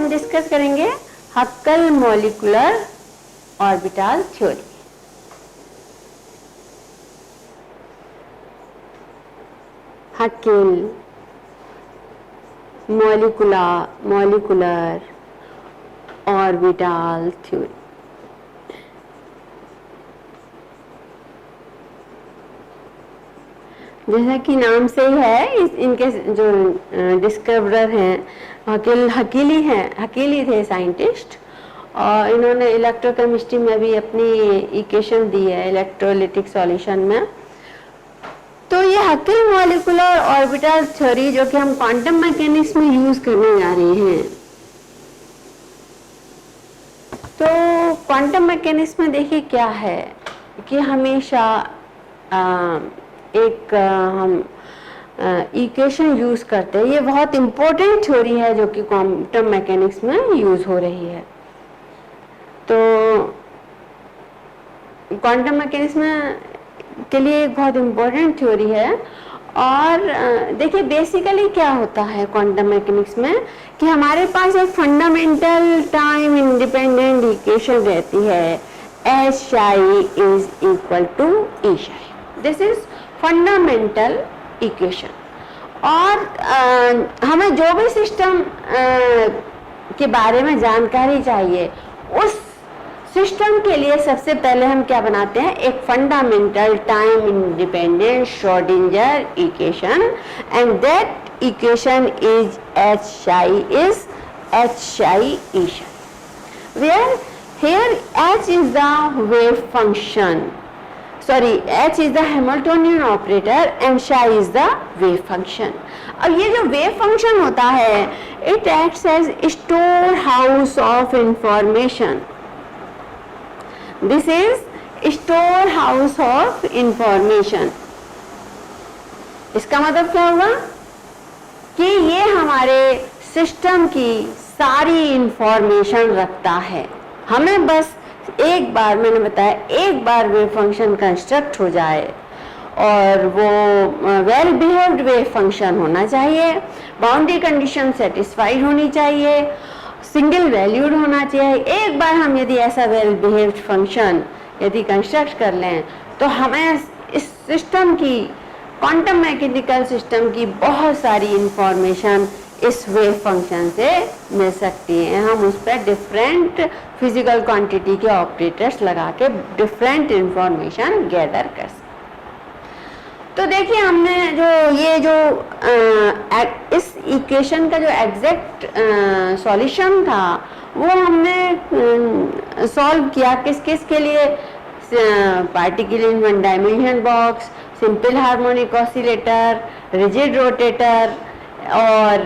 हम डिस्कस करेंगे Huckel molecular orbital theory. Huckel molecular orbital theory. जैसा कि नाम से ही है, इनके जो डिस्कवरर हैं हकीली थे साइंटिस्ट, और इन्होंने इलेक्ट्रोकेमिस्ट्री में भी अपनी इक्वेशन दी है इलेक्ट्रोलिटिक सॉल्यूशन में। तो ये हक्केल मॉलिक्यूलर ऑर्बिटल थ्योरी जो कि हम क्वांटम मैकेनिक्स में यूज करने जा रहे हैं। तो क्वांटम मैकेनिक्स में देखिए क्या है कि हमेशा हम इक्वेशन यूज करते हैं। ये बहुत इंपॉर्टेंट थ्योरी है जो कि क्वांटम मैकेनिक्स में यूज हो रही है। तो क्वांटम मैकेनिक्स में के लिए एक बहुत इंपॉर्टेंट थ्योरी है। और देखिए बेसिकली क्या होता है क्वांटम मैकेनिक्स में कि हमारे पास एक फंडामेंटल टाइम इंडिपेंडेंट इक्वेशन रहती है, एच शाई इज इक्वल टू ई शाई। This is fundamental equation. और हमें जो भी सिस्टम के बारे में जानकारी चाहिए, उस सिस्टम के लिए सबसे पहले हम क्या बनाते हैं, एक fundamental time independent Schrodinger equation, and that equation is H शाई इज एच शाई ई शाई, where here h is the wave function, sorry h is the Hamiltonian operator and psi is the wave function। अब ये जो wave function होता है, it acts as storehouse of information। This is storehouse of information। इसका मतलब क्या होगा कि ये हमारे सिस्टम की सारी इंफॉर्मेशन रखता है। हमें बस एक बार, मैंने बताया, एक बार वेव फंक्शन कंस्ट्रक्ट हो जाए और वो वेल बिहेव्ड वेव फंक्शन होना चाहिए, बाउंड्री कंडीशन सेटिस्फाइड होनी चाहिए, सिंगल वैल्यूड होना चाहिए। एक बार हम यदि ऐसा वेल बिहेव्ड फंक्शन यदि कंस्ट्रक्ट कर लें तो हमें इस सिस्टम की, क्वांटम मैकेनिकल सिस्टम की बहुत सारी इंफॉर्मेशन इस वेव फंक्शन से मिल सकती है। हम उस पर डिफरेंट फिजिकल क्वांटिटी के ऑपरेटर्स लगा के डिफरेंट इंफॉर्मेशन गैदर कर सकते। तो देखिए हमने इस इक्वेशन का जो एग्जैक्ट सॉल्यूशन था वो हमने सॉल्व किया किस किस के लिए, particle in one dimension box, simple harmonic oscillator, rigid rotator, और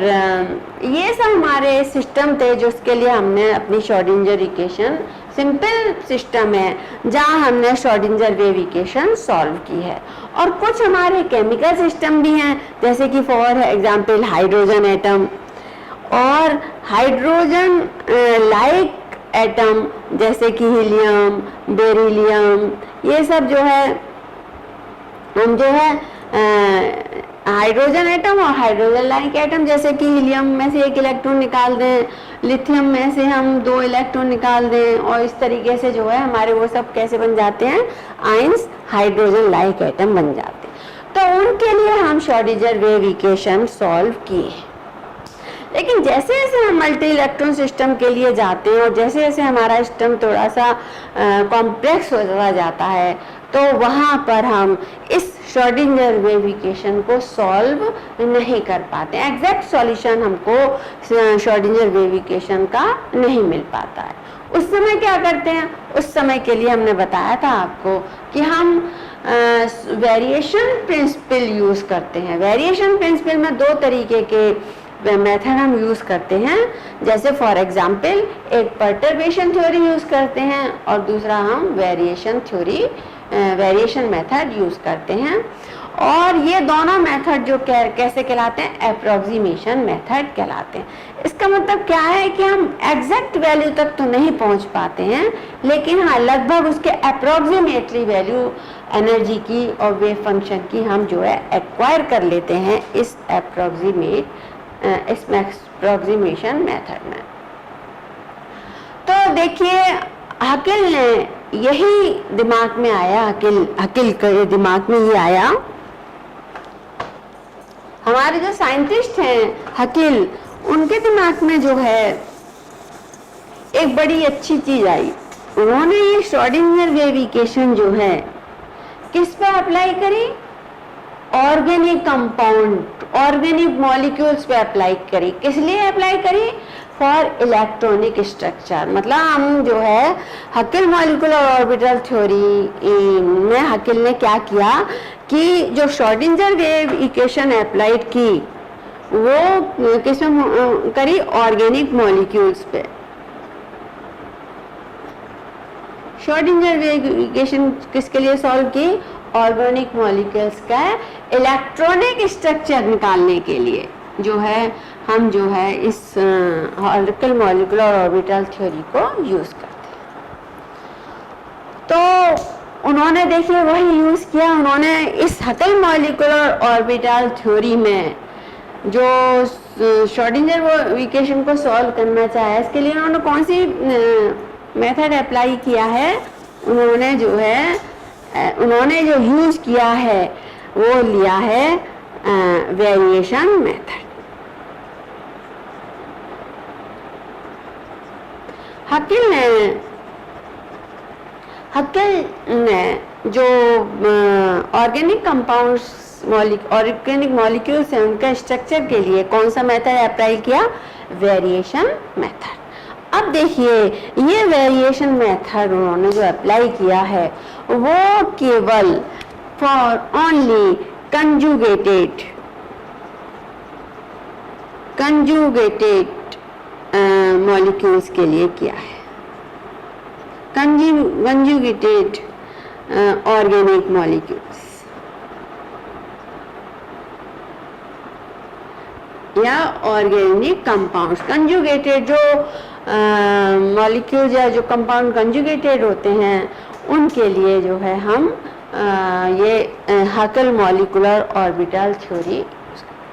ये सब हमारे सिस्टम थे जो उसके लिए हमने अपनी श्रोडिंगर इक्वेशन, सिंपल सिस्टम है जहाँ हमने श्रोडिंगर वेव इक्वेशन सॉल्व की है। और कुछ हमारे केमिकल सिस्टम भी हैं, जैसे कि फॉर एग्जांपल हाइड्रोजन एटम और हाइड्रोजन लाइक एटम जैसे कि हीलियम, बेरिलियम, ये सब जो है हम जो है हाइड्रोजन एटम और हाइड्रोजन लाइक एटम, जैसे कि हीलियम में से एक इलेक्ट्रॉन निकाल दें, लिथियम में से हम 2 इलेक्ट्रॉन निकाल दें, और इस तरीके से जो है हमारे वो सब कैसे बन जाते हैं, आयंस हाइड्रोजन लाइक एटम बन जाते हैं। तो उनके लिए हम श्रोडिंगर वेव इक्वेशन सॉल्व किए। लेकिन जैसे जैसे हम मल्टी इलेक्ट्रॉन सिस्टम के लिए जाते हैं और जैसे जैसे हमारा सिस्टम थोड़ा सा कॉम्प्लेक्स होता जाता है, तो वहाँ पर हम इस श्रोडिंगर वेव इक्वेशन को सॉल्व नहीं कर पाते। एग्जैक्ट सॉल्यूशन हमको श्रोडिंगर वेव इक्वेशन का नहीं मिल पाता है। उस समय क्या करते हैं, उस समय के लिए हमने बताया था आपको कि हम वेरिएशन प्रिंसिपल यूज करते हैं। वेरिएशन प्रिंसिपल में 2 तरीके के मेथड हम यूज करते हैं, जैसे फॉर एग्जांपल एक परटर्बेशन थ्योरी यूज करते हैं और दूसरा हम वेरिएशन मेथड यूज करते हैं। और ये दोनों मेथड जो कैसे कहलाते हैं, अप्रोक्सीमेशन मेथड कहलाते हैं। इसका मतलब क्या है कि हम एग्जैक्ट वैल्यू तक तो नहीं पहुंच पाते हैं, लेकिन हाँ लगभग उसके अप्रोक्सीमेटली वैल्यू एनर्जी की और वेव फंक्शन की हम जो है एक्वायर कर लेते हैं इस अप्रोक्सीमेशन मेथड में। तो देखिए हकिल ने यही दिमाग में आया, हकिल के दिमाग में ये आया, हमारे जो साइंटिस्ट हैं हकिल, उनके दिमाग में जो है एक बड़ी अच्छी चीज आई। उन्होंने ये श्रोडिंगर वेव इक्वेशन जो है किस पे अप्लाई करी? ऑर्गेनिक कंपाउंड, ऑर्गेनिक मॉलिक्यूल्स पे अप्लाई करी। किस लिए अप्लाई करी? For electronic structure. मतलब हम जो है हकिल मॉलिक्यूलर ऑर्बिटल थ्योरी में हकिल ने क्या किया कि जो श्रोडिंगर वेव इक्वेशन अप्लाइड की वो किस में करी? ऑर्गेनिक मॉलिक्यूल्स पे। श्रोडिंगर वेव इक्वेशन किसके लिए सॉल्व की? ऑर्गेनिक मॉलिक्यूल्स का इलेक्ट्रॉनिक स्ट्रक्चर निकालने के लिए जो है हम जो है इस हकिल मॉलिक्यूलर ऑर्बिटल थ्योरी को यूज करते हैं। तो उन्होंने देखिए वही यूज किया। उन्होंने इस हकिल मॉलिक्यूलर ऑर्बिटल थ्योरी में जो श्रोडिंगर इक्वेशन को सॉल्व करना चाहे, इसके लिए उन्होंने कौन सी मेथड अप्लाई किया है? उन्होंने जो है उन्होंने जो यूज किया है वो लिया है वेरिएशन मेथड। हकिल ने जो ऑर्गेनिक कंपाउंड्स ऑर्गेनिक मॉलिक्यूल्स हैं उनका स्ट्रक्चर के लिए कौन सा मेथड अप्लाई किया? Variation method. अब देखिए ये वेरिएशन मेथड उन्होंने जो अप्लाई किया है वो केवल फॉर ओनली कंजुगेटेड मॉलिक्यूल्स के लिए किया है। कंजुगेटेड ऑर्गेनिक मॉलिक्यूल्स या ऑर्गेनिक कंपाउंड्स। कंजुगेटेड जो मॉलिक्यूल्स या जो कंपाउंड कंजुगेटेड होते हैं उनके लिए जो है हम ये हकिल मॉलिक्यूलर ऑर्बिटल थ्योरी।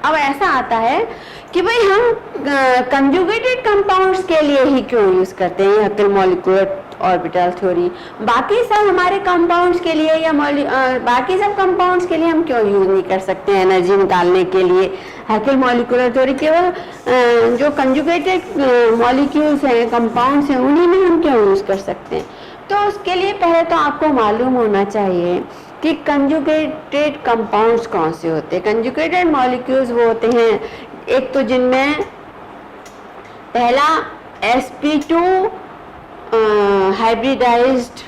अब ऐसा आता है कि भाई हम कंजुगेटेड कंपाउंड्स के लिए ही क्यों यूज करते हैं हकिल मॉलिक्यूलर ऑर्बिटल थ्योरी? बाकी सब हमारे कंपाउंड्स के लिए या बाकी सब कंपाउंड्स के लिए हम क्यों यूज नहीं कर सकते हैं एनर्जी निकालने के लिए हकिल मॉलिक्यूलर थ्योरी? केवल जो कंजुगेटेड मॉलिक्यूल्स हैं, कंपाउंड्स हैं, उन्हीं में हम क्यों यूज कर सकते हैं? तो उसके लिए पहले तो आपको मालूम होना चाहिए कि कंजुगेटेड कंपाउंड्स कौन से होते हैं। कंजुगेटेड मॉलिक्यूल्स वो होते हैं एक तो जिनमें पहला sp2 हाइब्रिडाइज्ड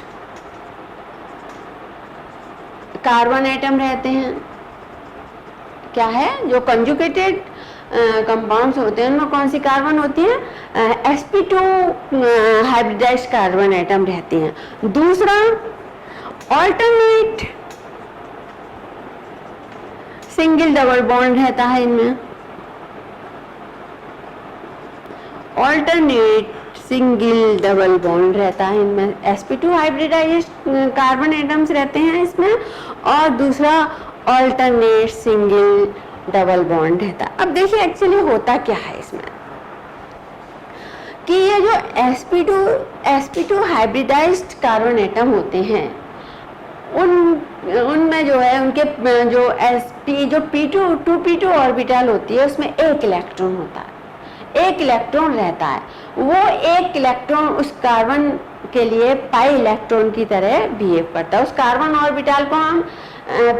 कार्बन एटम रहते हैं। क्या है? जो कंजुगेटेड कंपाउंड्स होते हैं उनमें कौन सी कार्बन होती है? sp2 हाइब्रिडाइज्ड कार्बन एटम रहते हैं। दूसरा ऑल्टरनेट सिंगल डबल बॉन्ड रहता है इनमें। ऑल्टरनेट सिंगल डबल बॉन्ड रहता है इनमें। sp2 हाइब्रिडाइज्ड कार्बन एटम्स रहते हैं इसमें। और दूसरा ऑल्टरनेट सिंगल डबल बॉन्ड रहता है। अब देखिए एक्चुअली होता क्या है इसमें कि ये जो sp2 हाइब्रिडाइज्ड कार्बन एटम होते हैं उनमें जो है उनके जो p2 ऑर्बिटल होती है उसमें एक इलेक्ट्रॉन होता है, एक इलेक्ट्रॉन रहता है। वो एक इलेक्ट्रॉन उस कार्बन के लिए पाई इलेक्ट्रॉन की तरह बिहेव करता है। उस कार्बन ऑर्बिटल को हम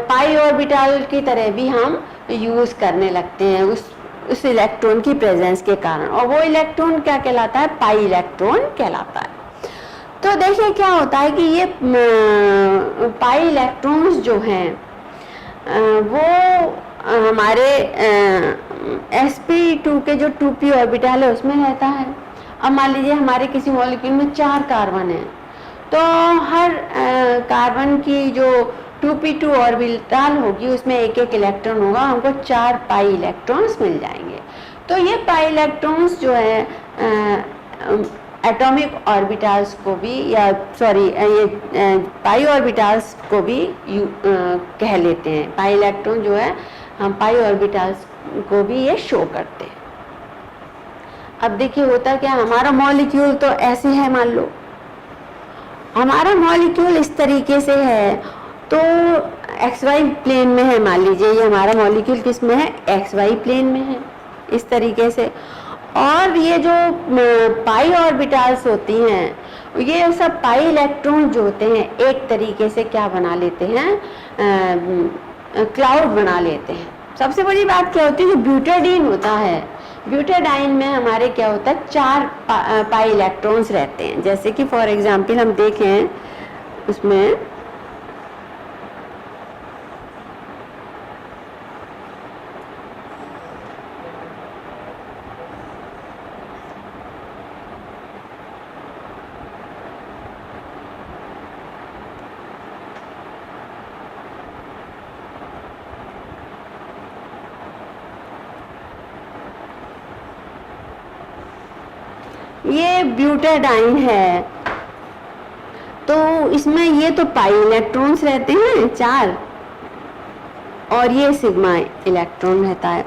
पाई ऑर्बिटल की तरह भी हम यूज करने लगते हैं उस इलेक्ट्रॉन की प्रेजेंस के कारण, और वो इलेक्ट्रॉन क्या कहलाता है? पाई इलेक्ट्रॉन कहलाता है। तो देखिए क्या होता है कि ये पाई इलेक्ट्रॉन्स जो हैं वो हमारे sp2 के जो 2p ऑर्बिटल है उसमें रहता है। अब मान लीजिए हमारे किसी मॉलिक्यूल में 4 कार्बन है तो हर कार्बन की जो 2p2 ऑर्बिटल होगी उसमें एक एक इलेक्ट्रॉन होगा, हमको 4 पाई इलेक्ट्रॉन्स मिल जाएंगे। तो ये पाई इलेक्ट्रॉन्स जो है एटॉमिक ऑर्बिटल्स को भी ये पाई ऑर्बिटल्स को भी कह लेते हैं। पाई इलेक्ट्रॉन जो है हम पाई ऑर्बिटल्स को भी ये शो करते हैं। अब देखिए होता क्या, हमारा मॉलिक्यूल तो ऐसे है, मान लो हमारा मॉलिक्यूल इस तरीके से है, तो एक्स वाई प्लेन में है, मान लीजिए ये हमारा मॉलिक्यूल किस में है, एक्स वाई प्लेन में है इस तरीके से। और ये जो पाई ऑर्बिटल्स होती हैं, ये सब पाई इलेक्ट्रॉन जो होते हैं एक तरीके से क्या बना लेते हैं, क्लाउड बना लेते हैं। सबसे बड़ी बात क्या होती है, जो ब्यूटाडीन होता है, ब्यूटाडाइन में हमारे क्या होता है, 4 पाई इलेक्ट्रॉन्स रहते हैं। जैसे कि फॉर एग्जांपल हम देखें उसमें ये ब्यूटाडाइन है, तो इसमें ये तो पाई इलेक्ट्रॉन्स रहते हैं 4 और ये सिग्मा इलेक्ट्रॉन रहता है।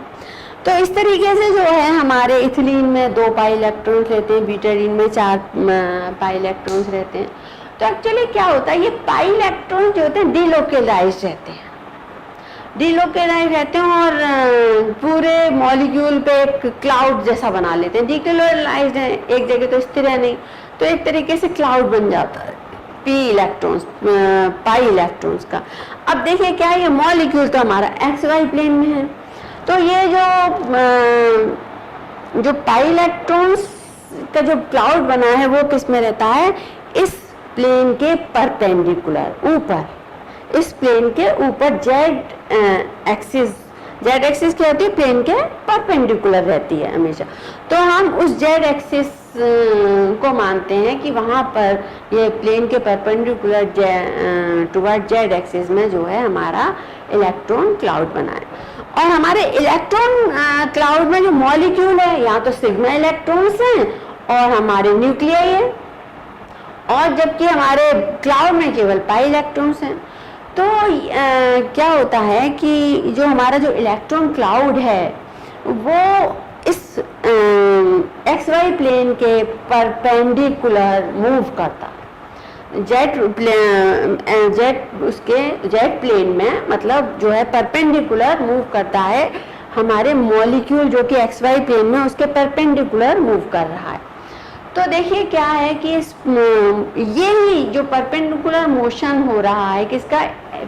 तो इस तरीके से जो है हमारे इथिलीन में 2 पाई इलेक्ट्रॉन्स रहते हैं, ब्यूटाडीन में 4 पाई इलेक्ट्रॉन्स रहते हैं। तो एक्चुअली क्या होता है, ये पाई इलेक्ट्रॉन जो होते हैं डिलोकेलाइज्ड रहते हैं, डिलोकेलाइज रहते हैं और पूरे मॉलिक्यूल पे एक क्लाउड जैसा बना लेते हैं। डिलोकेलाइज्ड है, एक जगह तो स्थिर है नहीं, तो एक तरीके से क्लाउड बन जाता है पी इलेक्ट्रॉन्स, पाई इलेक्ट्रॉन्स का। अब देखिए क्या है, ये मॉलिक्यूल तो हमारा एक्स वाई प्लेन में है, तो ये जो पाई इलेक्ट्रॉन्स का जो क्लाउड बना है वो किस में रहता है, इस प्लेन के परपेंडिकुलर ऊपर, इस प्लेन के ऊपर जेड एक्सिस क्या होती है, प्लेन के परपेंडिकुलर रहती है हमेशा। तो हम उस जेड एक्सिस को मानते हैं कि वहां पर ये प्लेन के परपेंडिकुलर टुवर्ड जेड एक्सिस में जो है हमारा इलेक्ट्रॉन क्लाउड बना है। और हमारे इलेक्ट्रॉन क्लाउड में जो मॉलिक्यूल है, यहाँ तो सिग्मा इलेक्ट्रॉन्स हैं और हमारे न्यूक्लियाई है, और जबकि हमारे क्लाउड में केवल पाई इलेक्ट्रॉन्स हैं। तो क्या होता है कि जो हमारा जो इलेक्ट्रॉन क्लाउड है वो इस एक्स वाई प्लेन के परपेंडिकुलर मूव करता है। जेड प्लेन में मतलब जो है परपेंडिकुलर मूव करता है, हमारे मॉलिक्यूल जो कि एक्स वाई प्लेन में उसके परपेंडिकुलर मूव कर रहा है। तो देखिए क्या है कि ये ही जो परपेंडिकुलर मोशन हो रहा है किसका,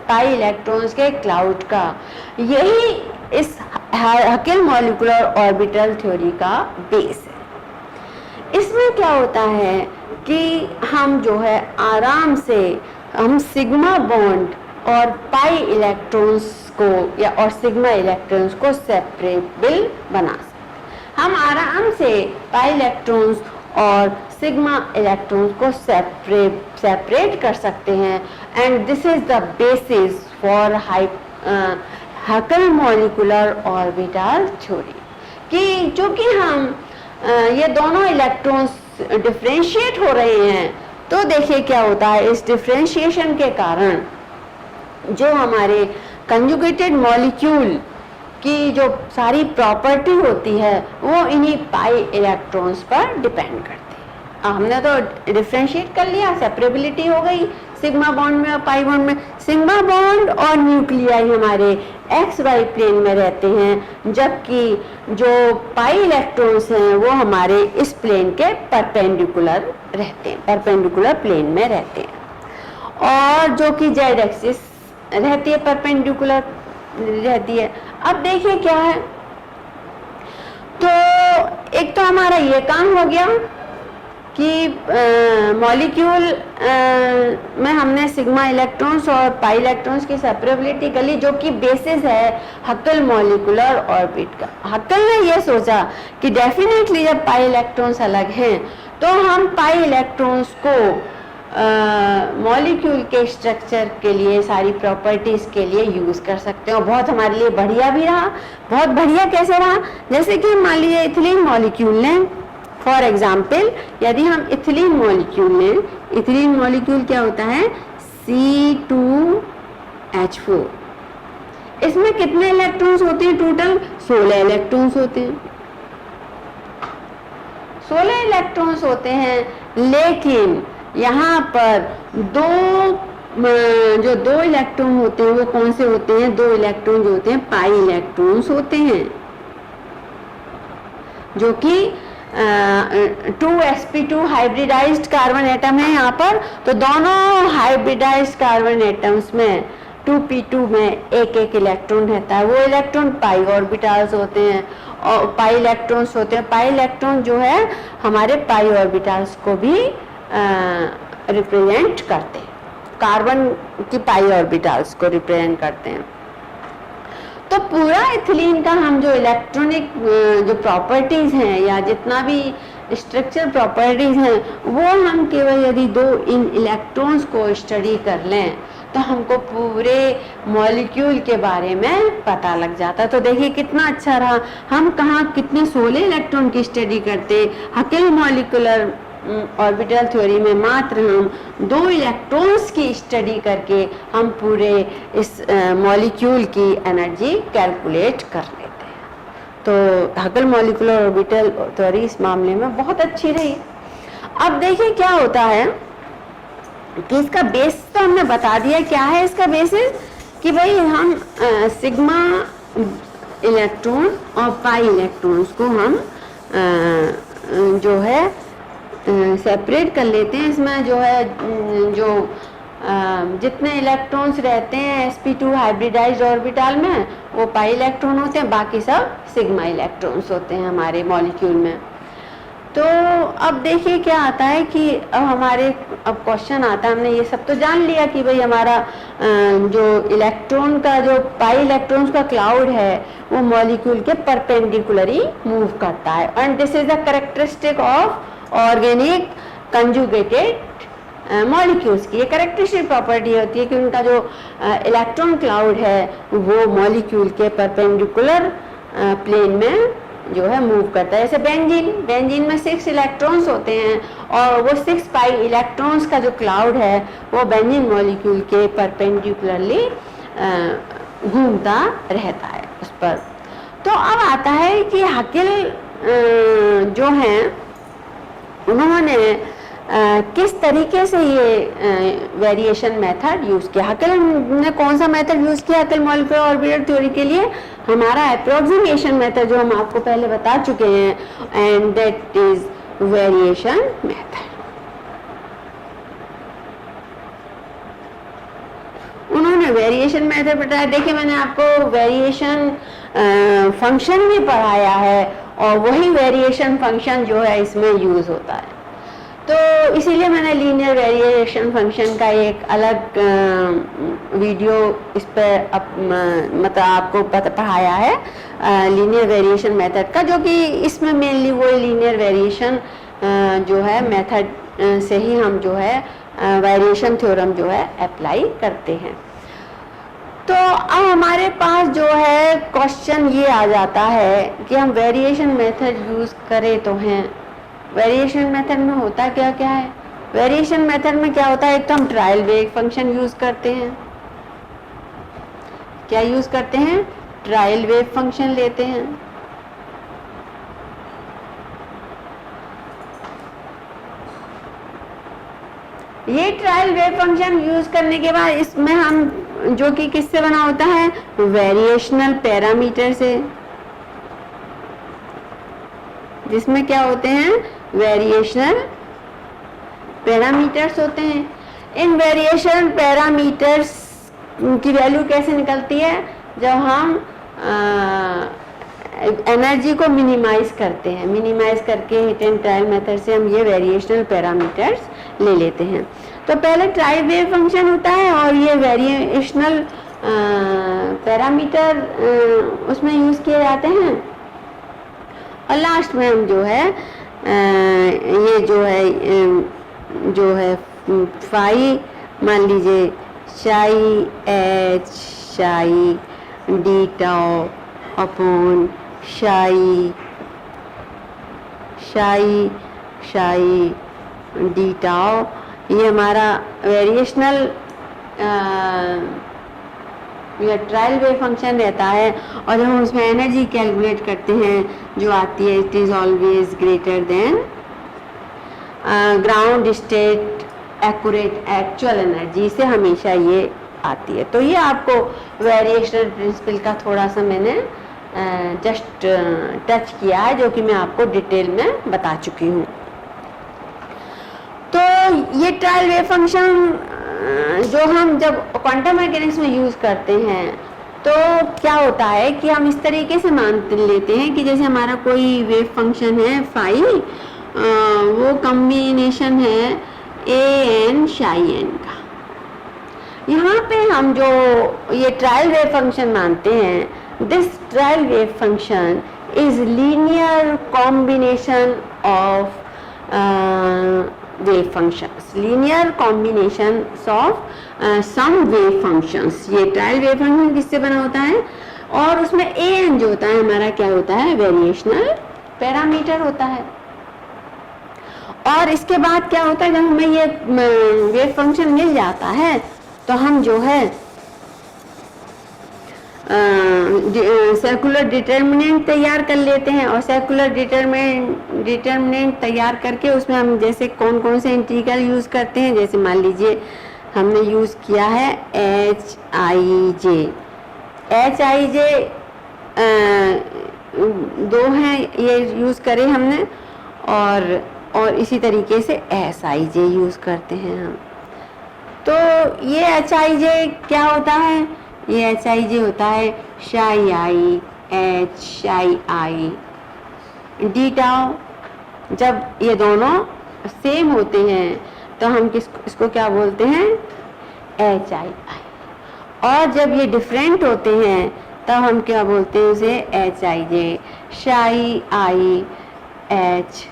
पाई इलेक्ट्रॉन्स के क्लाउड का, यही इस हकेल मॉलिक्यूलर ऑर्बिटल थ्योरी का बेस है। इसमें क्या होता है कि हम जो है आराम से हम सिग्मा बॉन्ड और पाई इलेक्ट्रॉन्स को या और सिग्मा इलेक्ट्रॉन्स को सेपरेबल बना सकते। हम आराम से पाई इलेक्ट्रॉन्स और सिग्मा इलेक्ट्रॉन्स को सेपरेट कर सकते हैं। And this is the basis for Hückel molecular orbital theory, कि चूंकि हम ये दोनों इलेक्ट्रॉन्स डिफरेंशिएट हो रहे हैं, तो देखिए क्या होता है, इस डिफरेंशिएशन के कारण जो हमारे कंजुगेटेड मॉलिक्यूल की जो सारी प्रॉपर्टी होती है वो इन्हीं पाई इलेक्ट्रॉन्स पर डिपेंड करती है। हमने तो डिफरेंशिएट कर लिया, सेपरेबिलिटी हो गई सिग्मा बॉन्ड में और पाई बॉन्ड में। सिग्मा बॉन्ड और न्यूक्लियाई हमारे एक्स वाई प्लेन में रहते हैं, जबकि जो पाई इलेक्ट्रॉन्स हैं वो हमारे इस प्लेन के परपेंडिकुलर रहते हैं, परपेंडिकुलर प्लेन में रहते हैं, और जो कि जेड एक्सिस रहती है, परपेंडिकुलर रहती है। अब देखिए क्या है, तो एक तो हमारा ये काम हो गया कि मॉलिक्यूल में हमने सिग्मा इलेक्ट्रॉन्स और पाई इलेक्ट्रॉन्स की सेपरेबिलिटी कर ली, जो कि बेसिस है हकेल मॉलिक्यूलर ऑर्बिट का। हकेल ने ये सोचा कि डेफिनेटली जब पाई इलेक्ट्रॉन्स अलग हैं तो हम पाई इलेक्ट्रॉन्स को मॉलिक्यूल के स्ट्रक्चर के लिए, सारी प्रॉपर्टीज के लिए यूज कर सकते हैं, और बहुत हमारे लिए बढ़िया भी रहा। बहुत बढ़िया कैसे रहा, जैसे कि मान लीजिए इथिलीन मॉलिक्यूल लें, फॉर एग्जाम्पल यदि हम इथिलीन मॉलिक्यूल लें, इथिलीन मॉलिक्यूल क्या होता है, C2H4। इसमें कितने इलेक्ट्रॉन्स होते हैं, टोटल 16 इलेक्ट्रॉन्स होते हैं। 16 इलेक्ट्रॉन्स होते हैं, लेकिन यहाँ पर जो दो इलेक्ट्रॉन होते हैं वो कौन से होते हैं? दो इलेक्ट्रॉन जो होते हैं पाई इलेक्ट्रॉन्स होते हैं, जो कि 2sp2 हाइब्रिडाइज्ड कार्बन एटम है यहाँ पर। तो दोनों हाइब्रिडाइज्ड कार्बन एटम्स में 2p2 में एक एक इलेक्ट्रॉन रहता है। वो इलेक्ट्रॉन पाई ऑर्बिटल्स होते हैं और पाई इलेक्ट्रॉन्स होते हैं। पाई इलेक्ट्रॉन जो है हमारे पाई ऑर्बिटल्स को भी रिप्रेजेंट करते हैं, कार्बन की पाई ऑर्बिटल्स को रिप्रेजेंट करते हैं। तो पूरा इथिलीन का हम जो इलेक्ट्रॉनिक जो प्रॉपर्टीज हैं या जितना भी स्ट्रक्चर प्रॉपर्टीज हैं वो हम केवल यदि दो इन इलेक्ट्रॉन्स को स्टडी कर लें तो हमको पूरे मॉलिक्यूल के बारे में पता लग जाता है। तो देखिए कितना अच्छा रहा, हम कहाँ कितने 16 इलेक्ट्रॉन की स्टडी करते, हकेल मॉलिक्यूलर ऑर्बिटल थ्योरी में मात्र हम 2 इलेक्ट्रॉन्स की स्टडी करके हम पूरे इस मॉलिक्यूल की एनर्जी कैलकुलेट कर लेते हैं। तो हकेल मॉलिक्यूलर ऑर्बिटल थ्योरी इस मामले में बहुत अच्छी रही। अब देखिए क्या होता है कि इसका बेस तो हमने बता दिया क्या है इसका बेसिस, कि भाई हम सिग्मा इलेक्ट्रॉन और पाई इलेक्ट्रॉन्स को हम जो है सेपरेट कर लेते हैं। इसमें जो है जो जितने इलेक्ट्रॉन्स रहते हैं sp2 हाइब्रिडाइज्ड ऑर्बिटल में वो पाई इलेक्ट्रॉन होते हैं, बाकी सब सिग्मा इलेक्ट्रॉन्स होते हैं हमारे मॉलिक्यूल में। तो अब देखिए क्या आता है कि अब हमारे अब क्वेश्चन आता है, हमने ये सब तो जान लिया कि भाई हमारा जो इलेक्ट्रॉन का जो पाई इलेक्ट्रॉन्स का क्लाउड है वो मॉलिक्यूल के परपेंडिकुलरली मूव करता है, and this is the characteristic of organic conjugated molecules की। ये कैरेक्टरिस्टिक प्रॉपर्टी होती है कि उनका जो इलेक्ट्रॉन क्लाउड है वो मॉलिक्यूल के परपेंडिकुलर प्लेन में जो है मूव करता है। जैसे बेंजीन में 6 इलेक्ट्रॉन्स होते हैं और वो 6 पाई इलेक्ट्रॉन्स का जो क्लाउड है वो बेंजीन मॉलिक्यूल के परपेंडिकुलरली घूमता रहता है उस पर। तो अब आता है कि हकेल जो हैं उन्होंने किस तरीके से ये वेरिएशन मेथड यूज किया। हकेल ने कौन सा मेथड यूज किया हकेल मॉलिक्यूलर ऑर्बिटल थ्योरी के लिए? हमारा अप्रोक्सीमेशन मेथड जो हम आपको पहले बता चुके हैं, and that is variation method. उन्होंने वेरिएशन मेथड बताया। देखिए मैंने आपको वेरिएशन फंक्शन भी पढ़ाया है और वही वेरिएशन फंक्शन जो है इसमें यूज होता है। तो इसीलिए मैंने लीनियर वेरिएशन फंक्शन का एक अलग वीडियो इस पर मतलब आपको पढ़ाया है, लीनियर वेरिएशन मेथड का, जो कि इसमें मेनली वो लीनियर वेरिएशन जो है मेथड से ही हम जो है वेरिएशन थ्योरम जो है अप्लाई करते हैं। तो अब हमारे पास जो है क्वेश्चन ये आ जाता है कि हम वेरिएशन मेथड यूज करें तो हैं। वेरिएशन मेथड में होता क्या क्या है? वेरिएशन मेथड में क्या होता है, एक तो हम ट्रायल वेव फंक्शन यूज करते हैं। क्या यूज करते हैं? ट्रायल वेव फंक्शन लेते हैं। ये ट्रायल वेव फंक्शन यूज करने के बाद इसमें हम जो कि किससे बना होता है? वेरिएशनल पैरामीटर से, जिसमें क्या होते हैं? वेरिएशनल पैरामीटर्स होते हैं। इन वेरिएशनल पैरामीटर्स की वैल्यू कैसे निकलती है? जब हम एनर्जी को मिनिमाइज करते हैं, मिनिमाइज करके हिट एंड ट्रायल मेथड से हम ये वेरिएशनल पैरामीटर्स ले लेते हैं। तो पहले ट्रायल वेव फंक्शन होता है और ये वेरिएशनल पैरामीटर उसमें यूज किए जाते हैं, और लास्ट में हम जो है ये जो है फाई मान लीजिए शाई एच शाई डी टाउ अपॉन शाई शाई शाई डी टाउ, ये हमारा वेरिएशनल यह ट्रायल वेव फंक्शन रहता है। और जब हम उसमें एनर्जी कैलकुलेट करते हैं जो आती है it is always greater than ground state accurate actual energy से हमेशा ये आती है। तो ये आपको वेरिएशनल प्रिंसिपल का थोड़ा सा मैंने जस्ट टच किया है, जो कि मैं आपको डिटेल में बता चुकी हूँ। तो ये ट्रायल वेव फंक्शन जो हम जब क्वांटम मैकेनिक्स में यूज़ करते हैं तो क्या होता है कि हम इस तरीके से मान लेते हैं कि जैसे हमारा कोई वेव फंक्शन है फाई, वो कॉम्बिनेशन है ए एन शाई एन का। यहाँ पे हम जो ये ट्रायल वेव फंक्शन मानते हैं, this trial wave function is linear combination of wave functions, linear combinations of some wave functions। ये ट्रायल वेव फंक्शन किससे बना होता है, और उसमें ए एन जो होता है हमारा क्या होता है, वेरिएशनल पैरामीटर होता है। और इसके बाद क्या होता है, जब हमें ये वेव फंक्शन मिल जाता है तो हम जो है सर्कुलर डिटर्मिनेंट तैयार कर लेते हैं, और सर्कुलर डिटर्मिनेंट तैयार करके उसमें हम जैसे कौन कौन से इंटीग्रल यूज़ करते हैं, जैसे मान लीजिए हमने यूज़ किया है एच आई जे दो हैं ये यूज़ करे हमने, और इसी तरीके से एस आई जे यूज़ करते हैं हम। तो ये एच आई जे क्या होता है, ये एच आई जे होता है शाई आई एच शाई आई डी टाउ। जब ये दोनों सेम होते हैं तो हम इसको क्या बोलते हैं, एच आई आई। और जब ये डिफरेंट होते हैं तब हम क्या बोलते हैं उसे, एच आई जे शाई आई एच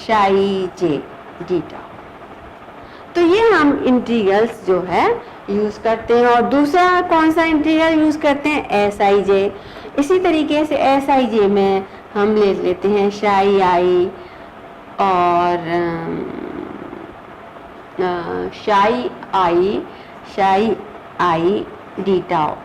शाई जे डी टाउ। तो ये हम इंटीग्रल्स जो है यूज़ करते हैं। और दूसरा कौन सा इंटीग्रल यूज़ करते हैं, एस आई जे। इसी तरीके से एस आई जे में हम ले लेते हैं शाई आई और शाई आई डी टाउ।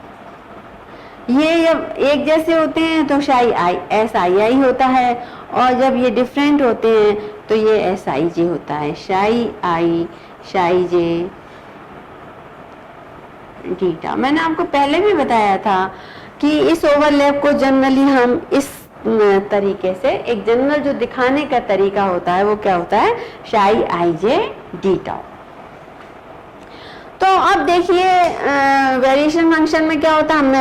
ये जब एक जैसे होते हैं तो शाई आई एस आई आई होता है, और जब ये डिफरेंट होते हैं तो ये एस आई जे होता है, शाई आई शाई जे डीटा। मैंने आपको पहले भी बताया था कि इस ओवरलैप को जनरली हम इस तरीके से, एक जनरल जो दिखाने का तरीका होता है वो क्या होता है, शाई आई जे डीटा। तो अब देखिए वेरिएशन फंक्शन में क्या होता है, हम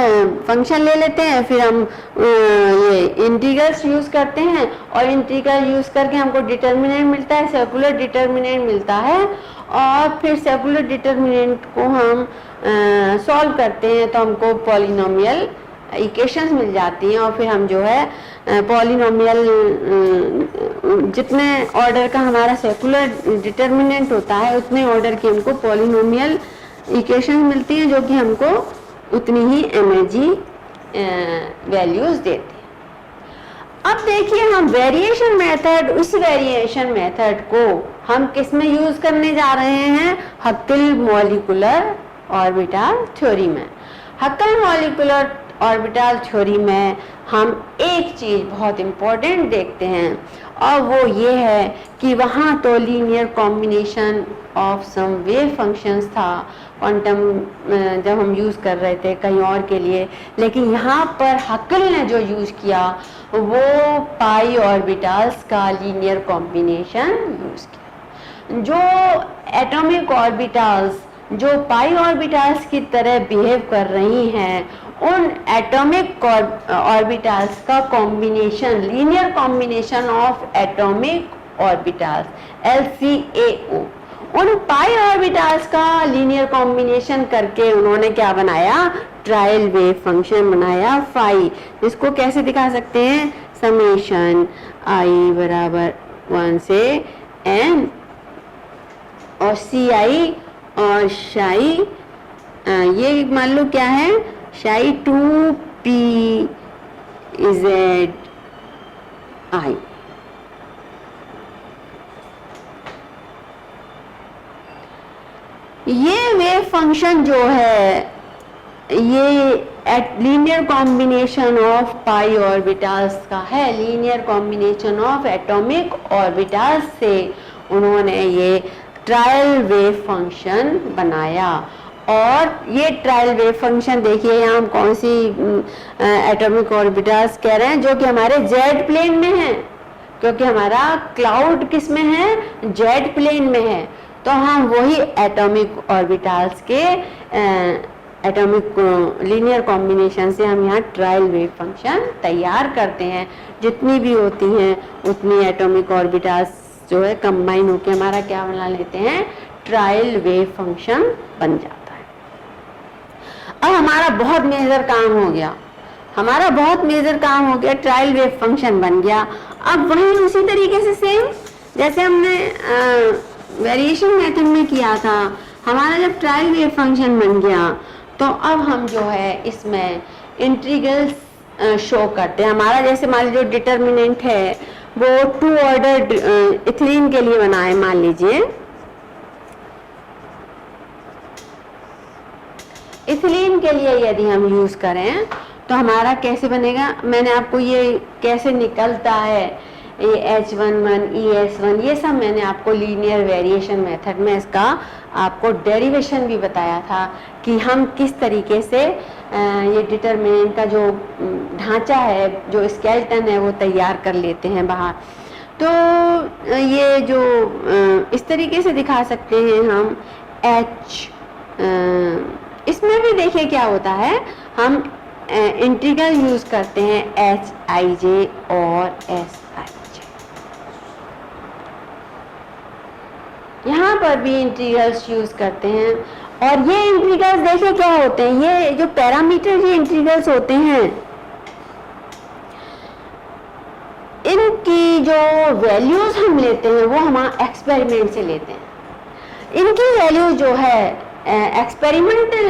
फंक्शन ले लेते हैं, फिर हम ये इंटीग्रल्स यूज करते हैं, और इंटीग्रल यूज करके हमको डिटर्मिनेंट मिलता है, सर्कुलर डिटर्मिनेंट मिलता है, और फिर सर्कुलर डिटर्मिनेंट को हम सॉल्व करते हैं तो हमको पॉलिनोमियल इक्वेशंस मिल जाती हैं, और फिर हम जो है पॉलिनोमियल जितने ऑर्डर का हमारा सर्कुलर डिटर्मिनेंट होता है उतने ऑर्डर की हमको पॉलिनोमियल इक्वेशंस मिलती हैं, जो कि हमको उतनी ही एनर्जी वैल्यूज देती हैं। अब देखिए हम वेरिएशन मेथड, उस वेरिएशन मेथड को हम किस में यूज करने जा रहे हैं, हक्केल मॉलिक्यूलर ऑर्बिटल थ्योरी में। हक्केल मॉलिक्यूलर ऑर्बिटल थ्योरी में हम एक चीज बहुत इंपॉर्टेंट देखते हैं, और वो ये है कि वहाँ तो linear combination of some wave functions था क्वांटम जब हम यूज़ कर रहे थे कहीं और के लिए, लेकिन यहाँ पर हक्केल ने जो यूज़ किया वो पाई ऑर्बिटल्स का लीनियर कॉम्बिनेशन यूज़ किया। जो एटॉमिक ऑर्बिटल्स जो पाई ऑर्बिटल्स की तरह बिहेव कर रही हैं, उन एटॉमिक ऑर्बिटल्स का combination, linear combination of atomic orbitals LCAO, उन पाई ऑर्बिटल्स का लीनियर कॉम्बिनेशन करके उन्होंने क्या बनाया, ट्रायल वेव फंक्शन बनाया फाई, जिसको कैसे दिखा सकते हैं, समेशन आई बराबर 1 से n और सी आई और शाई ये मान लो क्या है, शाई 2p z i। ये वेव फंक्शन जो है ये linear combination of pi orbitals का है, linear combination of atomic orbitals से उन्होंने ये ट्रायल वेव फंक्शन बनाया। और ये ट्रायल वेव फंक्शन देखिए यहाँ हम कौन सी एटॉमिक ऑर्बिटल्स कह रहे हैं, जो कि हमारे जेड प्लेन में है, क्योंकि हमारा क्लाउड किस में है, जेड प्लेन में है। तो हम वही एटॉमिक ऑर्बिटल्स के एटॉमिक लीनियर कॉम्बिनेशन से हम यहाँ ट्रायल वेव फंक्शन तैयार करते हैं। जितनी भी होती हैं उतनी एटॉमिक ऑर्बिटल्स जो है कंबाइन होकर हमारा क्या बना लेते हैं, ट्रायल वेव फंक्शन बन जाता है। अब हमारा बहुत मेजर काम हो गया, हमारा बहुत मेजर काम हो गया, ट्रायल वेव फंक्शन बन गया। अब वही उसी तरीके से सेम जैसे हमने वेरिएशन मेथड में किया था, हमारा जब ट्रायल वेव फंक्शन बन गया तो अब हम जो है इसमें इंटीग्रल्स शो करते हैं। हमारा जैसे मान लीजिए जो डिटर्मिनेंट है वो 2 ऑर्डर इथिलीन के लिए बना है, मान लीजिए इथिलीन के लिए यदि हम यूज करें तो हमारा कैसे बनेगा, मैंने आपको ये कैसे निकलता है ये H11 ES1 ये सब मैंने आपको लीनियर वेरिएशन मेथड में इसका आपको डेरिवेशन भी बताया था कि हम किस तरीके से ये डिटरमिनेंट का जो ढांचा है, जो स्केलेटन है वो तैयार कर लेते हैं बाहर। तो ये जो इस तरीके से दिखा सकते हैं हम इसमें भी देखिए क्या होता है, हम इंटीग्रल यूज करते हैं Hij और Sij। यहाँ पर भी इंटीग्रल्स यूज करते हैं और ये इंटीग्रल्स देखिए क्या होते हैं, ये जो पैरामीटर ये इंटीग्रल्स होते हैं इनकी जो वैल्यूज हम लेते हैं वो हम एक्सपेरिमेंट से लेते हैं। इनकी वैल्यू जो है एक्सपेरिमेंटल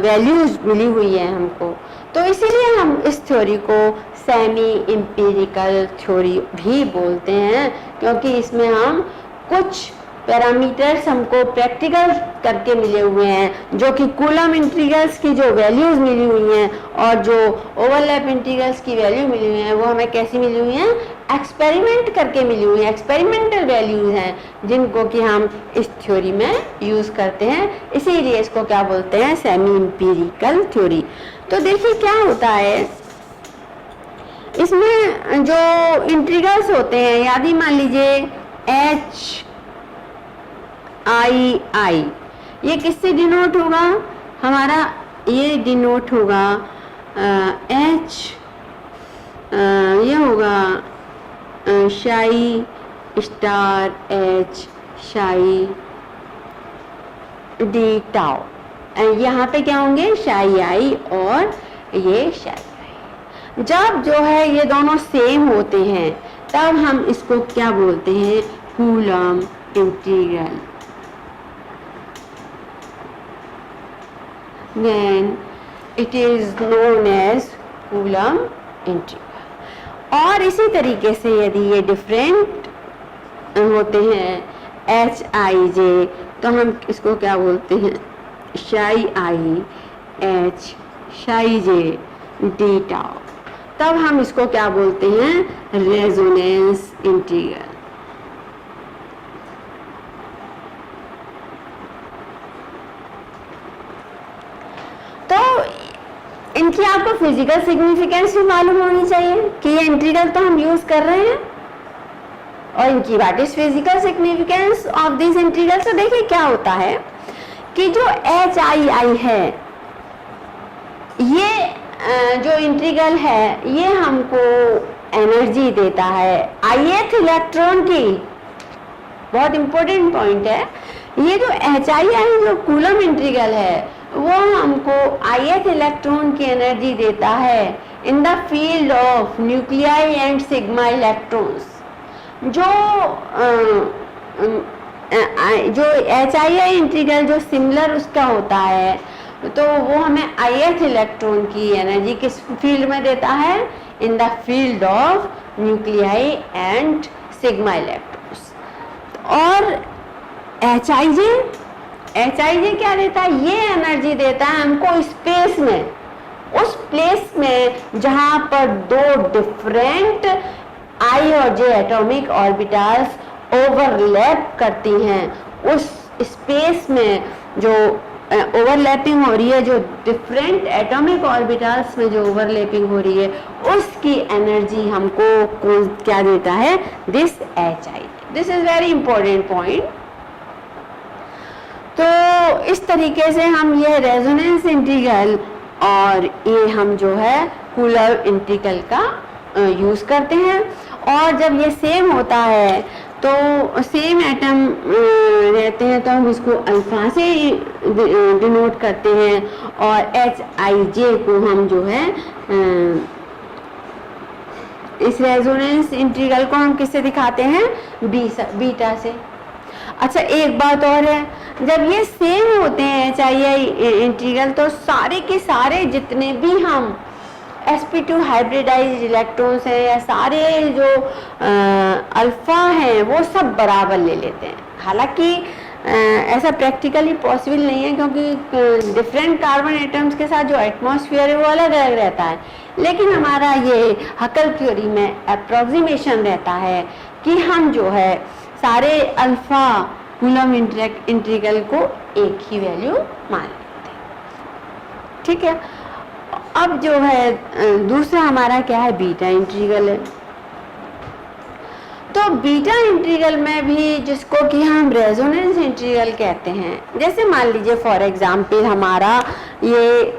वैल्यूज मिली हुई है हमको, तो इसीलिए हम इस थ्योरी को सेमी एम्पिरिकल थ्योरी भी बोलते हैं, क्योंकि इसमें हम कुछ पैरामीटर्स हमको प्रैक्टिकल करके मिले हुए हैं, जो कि कूलम इंटीग्रल्स की जो वैल्यूज मिली हुई हैं और जो ओवरलैप इंटीग्रल्स की वैल्यू मिली हुई हैं वो हमें कैसी मिली हुई हैं, एक्सपेरिमेंट करके मिली हुई हैं, एक्सपेरिमेंटल वैल्यूज हैं जिनको कि हम इस थ्योरी में यूज करते हैं। इसीलिए इसको क्या बोलते हैं, सेमी एम्पिरिकल थ्योरी। तो देखिए क्या होता है इसमें जो इंटीग्रल्स होते हैं, यदि मान लीजिए HII ये किससे डिनोट होगा, हमारा ये डिनोट होगा H ये होगा शाई स्टार H शाई डी टाउ। यहाँ पे क्या होंगे, शाई आई और ये शाई आई। जब जो है ये दोनों सेम होते हैं तब हम इसको क्या बोलते हैं, coulomb integral. Then it is known as coulomb integral. और इसी तरीके से यदि ये डिफरेंट होते हैं HIJ तो हम इसको क्या बोलते हैं, शाई आई H शाई J डी टाउ। तब हम इसको क्या बोलते हैं, रेजोनेंस इंटीग्रल। तो इनकी आपको फिजिकल सिग्निफिकेंस भी मालूम होनी चाहिए कि ये इंटीग्रल तो हम यूज कर रहे हैं और इनकी what is physical significance of this integral. तो देखिए क्या होता है कि जो HII है ये जो इंटीग्रल है ये हमको एनर्जी देता है ith इलेक्ट्रॉन की। बहुत इंपॉर्टेंट पॉइंट है, ये जो HII जो कूलम इंटीग्रल है वो हमको ith इलेक्ट्रॉन की एनर्जी देता है in the field of nuclei and sigma electrons. जो HII इंटीग्रल जो सिमिलर उसका होता है तो वो हमें ith इलेक्ट्रॉन की एनर्जी किस फील्ड में देता है, in the field of nuclei and sigma electrons. और HIJ क्या देता है, ये एनर्जी देता है हमको स्पेस में, उस प्लेस में जहां पर दो डिफरेंट I और J एटॉमिक ऑर्बिटल्स ओवरलैप करती हैं, उस स्पेस में जो ओवरलैपिंग हो रही है, जो डिफरेंट एटॉमिक ऑर्बिटल्स में जो ओवरलैपिंग हो रही है, उसकी एनर्जी हमको क्या देता है, this HI। This is very important point. तो इस तरीके से हम ये रेजोनेंस इंटीग्रल और ये हम जो है कूलर इंटीग्रल का यूज करते हैं। और जब ये सेम होता है तो सेम एटम रहते हैं तो हम इसको अल्फा से डिनोट करते हैं, और HIJ को हम जो है इस रेजोनेंस इंटीग्रल को हम किससे दिखाते हैं, बीटा से। अच्छा, एक बात और है, जब ये सेम होते हैं HI इंटीग्रल, तो सारे के सारे जितने भी हम sp2 हाइब्रिडाइज इलेक्ट्रॉन्स हैं या सारे जो अल्फा हैं वो सब बराबर ले लेते हैं। हालांकि ऐसा प्रैक्टिकली पॉसिबल नहीं है, क्योंकि डिफरेंट कार्बन एटम्स के साथ जो एटमॉस्फेयर है वो अलग अलग रहता है, लेकिन हमारा ये हकल थ्योरी में अप्रोक्सीमेशन रहता है कि हम जो है सारे अल्फा कूलम इंटीग्रल को एक ही वैल्यू मान लेते हैं। ठीक है, अब जो है दूसरा हमारा क्या है, बीटा इंटीग्रल है। तो बीटा इंटीग्रल में भी, जिसको कि हम रेजोनेंस इंटीग्रल कहते हैं, जैसे मान लीजिए फॉर एग्जांपल हमारा ये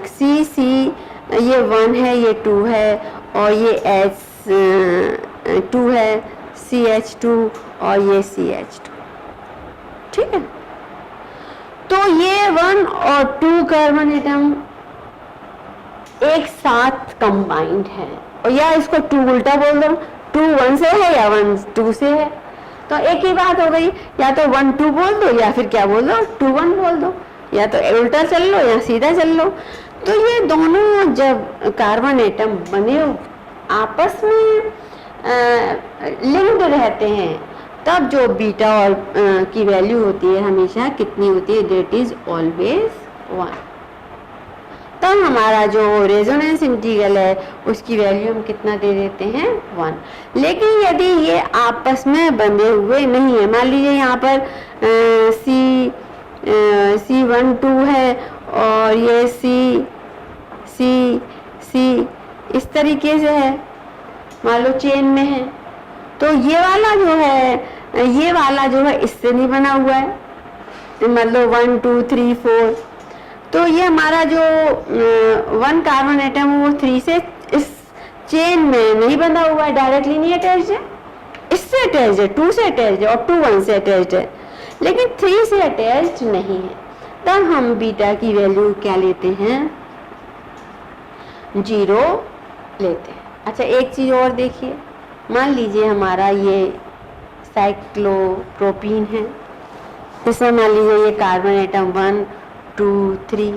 सी ये 1 है, ये 2 है, और ये H2 है, CH2 और ये CH2। ठीक है, तो ये 1 और 2 कार्बन एटम एक साथ कंबाइंड है, और या इसको 2 उल्टा बोल दो, 2 1 से है या 1 2 से है, तो एक ही बात हो गई। या तो 1 2 बोल दो या फिर क्या बोल दो, 2 1 बोल दो, या तो उल्टा चल लो या सीधा चल लो। तो ये दोनों जब कार्बन एटम बने आपस में लिंक्ड रहते हैं, तब जो बीटा और की वैल्यू होती है हमेशा कितनी होती है, डेट इज ऑलवेज 1। तब हमारा जो रेजोनेंस इंटीग्रल है उसकी वैल्यू हम कितना दे देते हैं, 1। लेकिन यदि ये आपस में बंधे हुए नहीं है, मान लीजिए यहाँ पर C1 2 है और ये C इस तरीके से है, मान लो चेन में है, तो ये वाला जो है इससे नहीं बना हुआ है, मतलब 1 2 3 4, तो ये हमारा जो 1 कार्बन एटम है वो 3 से इस चेन में नहीं बंधा हुआ है, डायरेक्टली नहीं अटैच्ड है, इससे अटैच्ड है, 2 से अटैच्ड है और 2 1 से अटैच्ड है, लेकिन 3 से अटैच्ड नहीं है। तब हम बीटा की वैल्यू क्या लेते हैं, 0 लेते हैं। अच्छा, एक चीज और देखिए, मान लीजिए हमारा ये साइक्लोप्रोपीन है, इसमें मान लीजिए ये कार्बन एटम 1 2 3,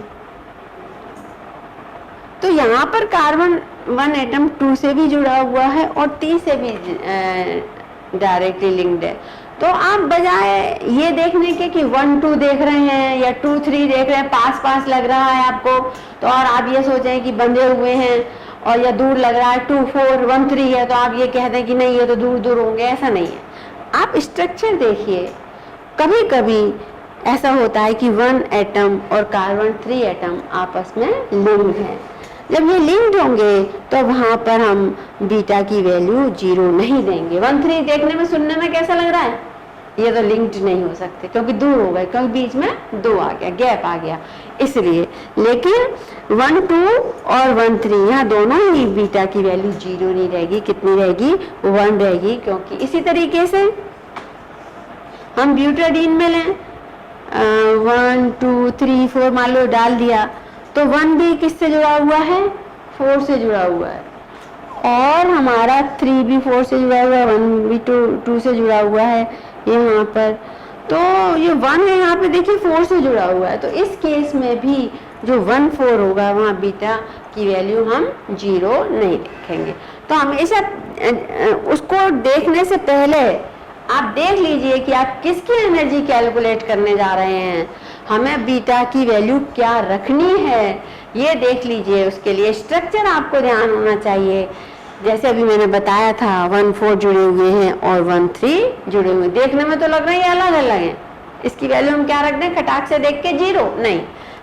तो यहाँ पर कार्बन 1 एटम 2 से भी जुड़ा हुआ है और 3 से भी डायरेक्टली लिंक्ड है। तो आप बजाय ये देखने के कि 1 2 देख रहे हैं या 2 3 देख रहे हैं, पास पास लग रहा है आपको, तो और आप ये सोचें कि बंधे हुए हैं, और या दूर लग रहा है 2 4 1 3 है, तो आप ये कहते हैं कि नहीं ये तो दूर दूर होंगे, ऐसा नहीं है। आप स्ट्रक्चर देखिए, कभी कभी ऐसा होता है कि 1 एटम और कार्बन 3 एटम आपस में लिंक्ड है। जब ये लिंक्ड होंगे तो वहां पर हम बीटा की वैल्यू 0 नहीं देंगे। 1 3 देखने में सुनने में कैसा लग रहा है, ये तो लिंक्ड नहीं हो सकते क्योंकि दूर हो गए, क्योंकि बीच में 2 आ गया, गैप आ गया, इसलिए। लेकिन 1 2 और 1 3 यहाँ दोनों ही बीटा की वैल्यू 0 नहीं रहेगी, कितनी रहेगी, 1 रहेगी। क्योंकि इसी तरीके से हम ब्यूटाडीन में लें, 1 2 3 4 मान लो डाल दिया, तो 1 भी किससे जुड़ा हुआ है, 4 से जुड़ा हुआ है, और हमारा 3 भी 4 से जुड़ा हुआ है, 1 भी 2 से जुड़ा हुआ है यहाँ पर। तो ये 1 है यहाँ पे देखिए 4 से जुड़ा हुआ है, तो इस केस में भी जो 1 4 होगा वहाँ बीटा की वैल्यू हम 0 नहीं लिखेंगे। तो हमेशा उसको देखने से पहले आप देख लीजिए कि आप किसकी एनर्जी कैलकुलेट करने जा रहे हैं, हमें बीटा की वैल्यू क्या रखनी है ये देख लीजिए। उसके लिए स्ट्रक्चर आपको ध्यान होना चाहिए। जैसे अभी मैंने बताया था 1 4 जुड़े हुए हैं और 1 3 जुड़े हुए। देखने में तो लग रहा है ये अलग अलग है, इसकी वैल्यू हम क्या रख दें, खटाक से देख के 0? नहीं,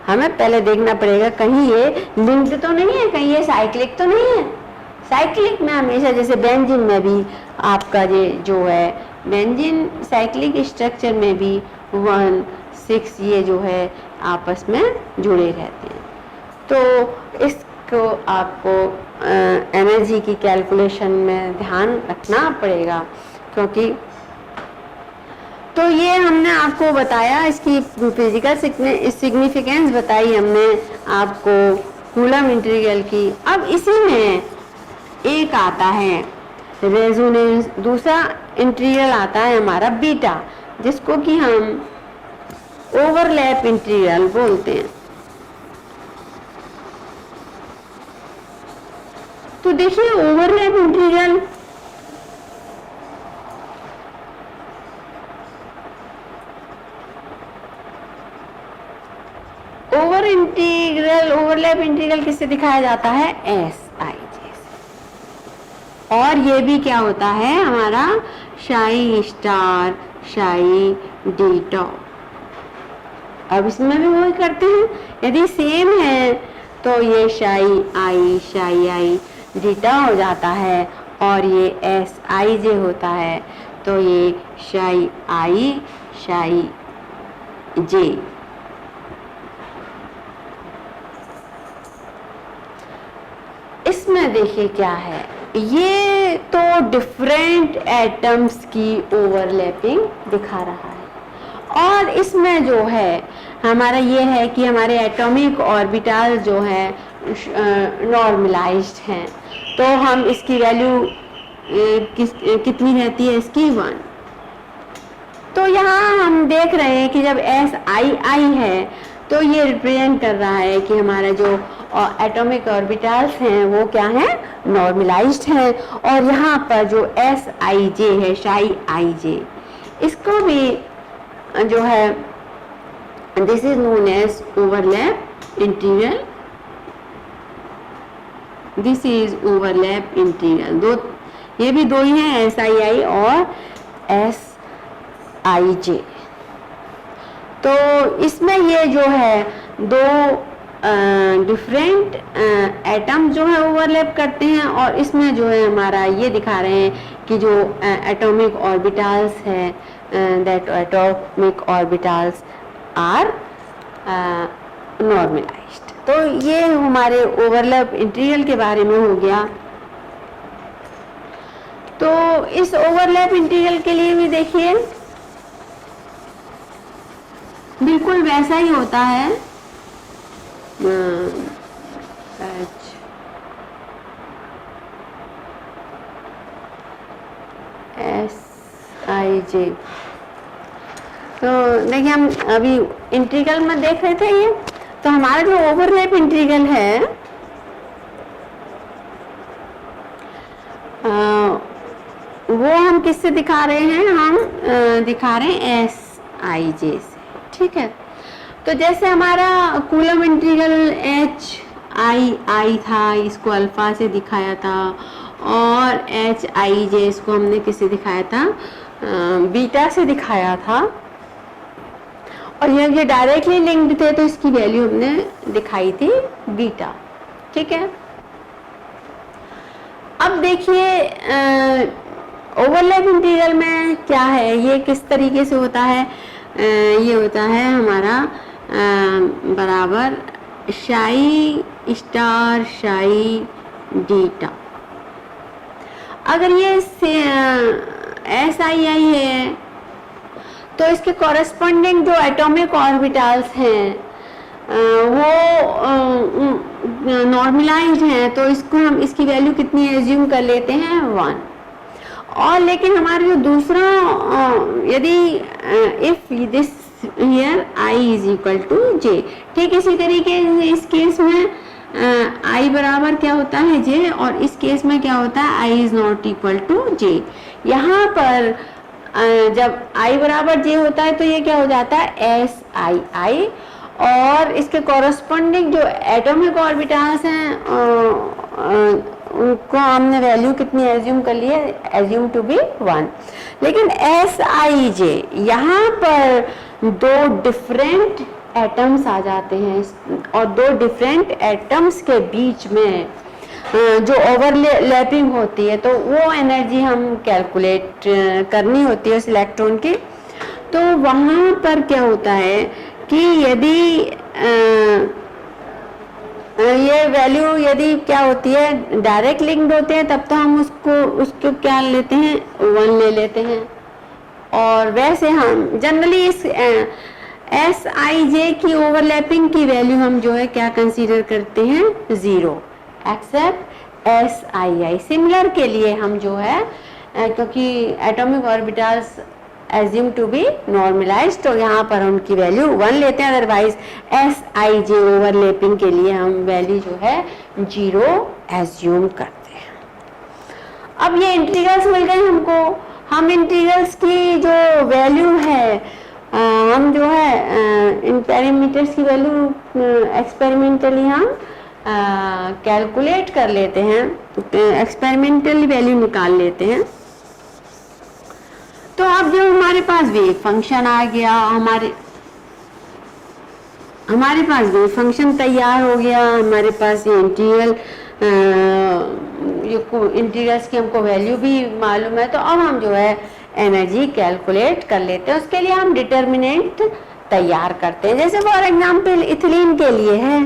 हमें पहले देखना पड़ेगा कहीं ये लिंक्ड तो नहीं है, कहीं ये साइक्लिक तो नहीं है। साइक्लिक में हमेशा, जैसे बेंजीन में भी आपका ये जो है बेंजीन साइक्लिक स्ट्रक्चर में भी 1 6 ये जो है आपस में जुड़े रहते हैं। तो इसको आपको एनर्जी की कैलकुलेशन में ध्यान रखना पड़ेगा, क्योंकि तो ये हमने आपको बताया, इसकी फिजिकल सिग्निफिकेंस बताई हमने आपको कूलम इंटीग्रल की। अब इसी में एक आता है रेजोनेंस, दूसरा इंटीग्रल आता है हमारा बीटा, जिसको कि हम ओवरलैप इंटीग्रल बोलते हैं। तो देखिए ओवरलैप इंटीग्रल ओवरलैप इंटीग्रल किससे दिखाया जाता है, एस आई जे से। और ये भी क्या होता है हमारा शाई स्टार शाई डीटा। अब इसमें भी वही करते हैं, यदि सेम है तो ये शाई आई डीटा हो जाता है, और ये एस आई जे होता है तो ये शाई जे। इसमें देखिए क्या है, ये तो डिफरेंट एटम्स की ओवरलैपिंग दिखा रहा है, और इसमें जो है हमारा ये है कि हमारे एटॉमिक ऑर्बिटल जो है नॉर्मलाइज्ड हैं। तो हम इसकी वैल्यू कितनी रहती है इसकी 1। तो यहाँ हम देख रहे हैं कि जब एस आई है तो ये रिप्रेजेंट कर रहा है कि हमारा जो एटॉमिक ऑर्बिटल्स हैं वो क्या है, नॉर्मलाइज्ड हैं। और यहाँ पर जो एस आई जे है शाई आई जे, इसको भी जो है this is known as overlap integral. This is overlap integral. दो, ये भी दो ही हैं, एस आई और एस आई जे। तो इसमें ये जो है दो डिफरेंट एटम जो है ओवरलैप करते हैं, और इसमें जो है हमारा ये दिखा रहे हैं कि जो एटॉमिक ऑर्बिटल्स है that atomic orbitals are normalised. तो ये हमारे ओवरलैप इंटीग्रल के बारे में हो गया। तो इस ओवरलैप इंटीग्रल के लिए भी देखिए बिल्कुल वैसा ही होता है, एस आई जे। तो देखिए हम अभी इंटीग्रल में देख रहे थे ये, तो हमारा जो ओवरलैप इंटीग्रल है वो हम किससे दिखा रहे हैं, हम दिखा रहे हैं एस आई जे से। ठीक है, तो जैसे हमारा कूलम इंटीग्रल एच आई था, इसको अल्फा से दिखाया था, और एच आई जे इसको हमने किससे दिखाया था, बीटा से दिखाया था, और ये डायरेक्टली लिंक्ड थे तो इसकी वैल्यू हमने दिखाई थी बीटा। ठीक है, अब देखिए ओवरलैप इंटीग्रल में क्या है, ये किस तरीके से होता है, ये होता है हमारा बराबर शाई स्टार शाई डीटा। अगर ये एस आई है तो इसके कॉरेस्पॉन्डिंग जो एटॉमिक ऑर्बिटल्स हैं वो नॉर्मलाइज्ड हैं, तो इसको हम इसकी वैल्यू कितनी एज्यूम कर लेते हैं 1। और लेकिन हमारा जो दूसरा यदि if this here I is equal to J, ठीक इसी तरीके से इस केस में आई बराबर क्या होता है जे, और इस केस में क्या होता है I is not equal to जे। यहाँ पर जब आई बराबर जे होता है तो ये क्या हो जाता है एस आई, और इसके कॉरस्पॉन्डिंग जो एटॉमिक ऑर्बिटल्स हैं उनको हमने वैल्यू कितनी एज्यूम कर ली है, एज्यूम टू बी 1। लेकिन Sij यहाँ पर दो डिफरेंट एटम्स आ जाते हैं और दो डिफरेंट एटम्स के बीच में जो ओवरलैपिंग होती है, तो वो एनर्जी हम कैलकुलेट करनी होती है उस इलेक्ट्रॉन की। तो वहाँ पर क्या होता है कि यदि ये वैल्यू यदि क्या होती है, डायरेक्ट लिंक्ड होते हैं, तब तो हम उसको क्या लेते हैं, 1 ले लेते हैं। और वैसे हम जनरली इस Sij की ओवरलैपिंग की वैल्यू हम जो है क्या कंसीडर करते हैं, 0, एक्सेप्ट Sii। सिमिलर के लिए हम जो है क्योंकि atomic orbitals assume to be normalised, तो यहाँ पर उनकी वैल्यू 1 लेते हैं। अदरवाइज Sij ओवरलैपिंग के लिए हम वैल्यू जो है 0 एज्यूम करते हैं। अब ये इंटीग्रल्स मिल गए हमको, हम इंटीग्रल्स की जो वैल्यू है हम जो है इन पैरामीटर्स की वैल्यू एक्सपेरिमेंटली हम कैलकुलेट कर लेते हैं, एक्सपेरिमेंटली वैल्यू निकाल लेते हैं। तो अब जो हमारे पास वेव फंक्शन आ गया, हमारे पास वेव फंक्शन तैयार हो गया, हमारे पास ये इंटीग्रल्स की हमको वैल्यू भी मालूम है। तो अब हम जो है एनर्जी कैलकुलेट कर लेते हैं, उसके लिए हम डिटर्मिनेंट तैयार करते हैं। जैसे फॉर एग्जांपल इथिलीन के लिए है,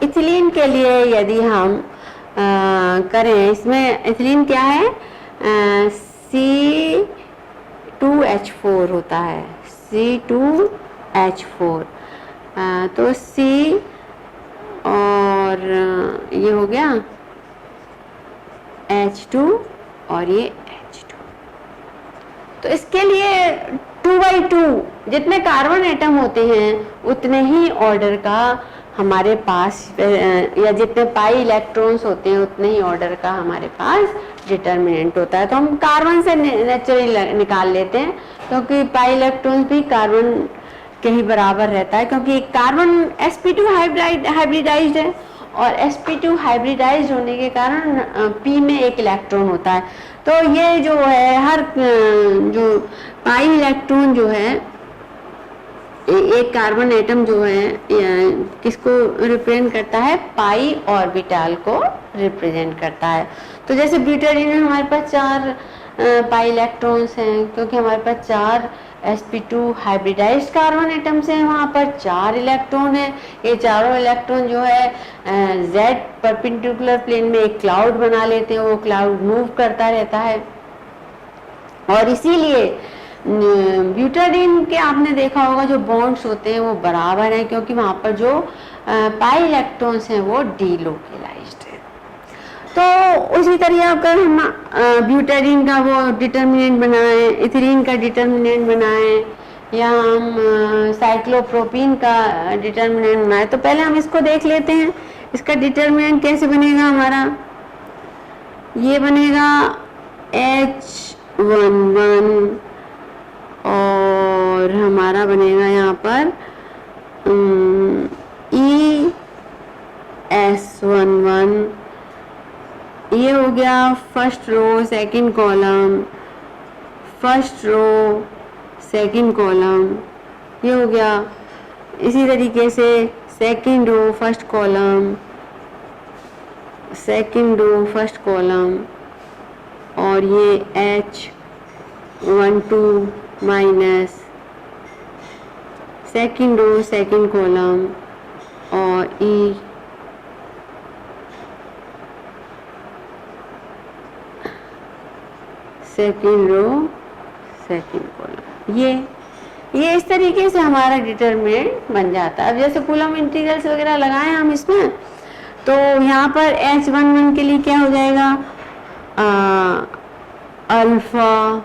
इथिलीन के लिए यदि हम करें, इसमें इथिलीन क्या है, C2H4 होता है, C2H4। तो C और ये हो गया H2 और ये H2। तो इसके लिए 2/2 जितने कार्बन एटम होते हैं उतने ही ऑर्डर का हमारे पास, या जितने पाई इलेक्ट्रॉन्स होते हैं उतने ही ऑर्डर का हमारे पास डिटर्मिनेंट होता है। तो हम कार्बन से नेचुरली निकाल लेते हैं, क्योंकि पाई इलेक्ट्रॉन्स भी कार्बन के ही बराबर रहता है, क्योंकि कार्बन sp2 हाइब्रिडाइज्ड है और sp2 हाइब्रिडाइज्ड होने के कारण p में एक इलेक्ट्रॉन होता है। तो ये जो है हर जो पाई इलेक्ट्रॉन जो है, एक कार्बन एटम जो है किसको रिप्रेजेंट करता है, पाई ऑर्बिटल को रिप्रेजेंट करता है। तो जैसे ब्यूटेरिन में हमारे पास 4 पाई इलेक्ट्रॉन्स हैं, क्योंकि हमारे पास 4 sp2 हाइब्रिडाइज्ड कार्बन एटम्स हैं, वहाँ पर 4 इलेक्ट्रॉन है। ये चारों इलेक्ट्रॉन जो है z परपेंडिकुलर प्लेन में एक क्लाउड बना लेते हैं, वो क्लाउड मूव करता रहता है। और इसीलिए ब्यूटेरिन के आपने देखा होगा जो बॉन्ड्स होते हैं वो बराबर हैं, क्योंकि वहाँ पर जो पाई इलेक्ट्रॉन्स हैं वो डीलोकलाइज्ड है। तो उसी तरह अगर हम ब्यूटेरिन का वो डिटर्मिनेंट बनाएं, इथिलीन का डिटर्मिनेंट बनाएं, या हम साइक्लोप्रोपीन का डिटर्मिनेंट बनाएं, तो पहले हम इसको देख लेते हैं। इसका डिटर्मिनेंट कैसे बनेगा हमारा, ये बनेगा H11 और हमारा बनेगा यहाँ पर ES11। ये हो गया first row second column, first row second column, ये हो गया। इसी तरीके से second row first column, second row first column, और ये H12 minus second row second column, और E second row second column. ये इस तरीके से हमारा डिटरमिनेंट बन जाता है। अब जैसे कूलम इंटीग्रल्स वगैरह लगाए हम इसमें, तो यहाँ पर H11 के लिए क्या हो जाएगा, अल्फा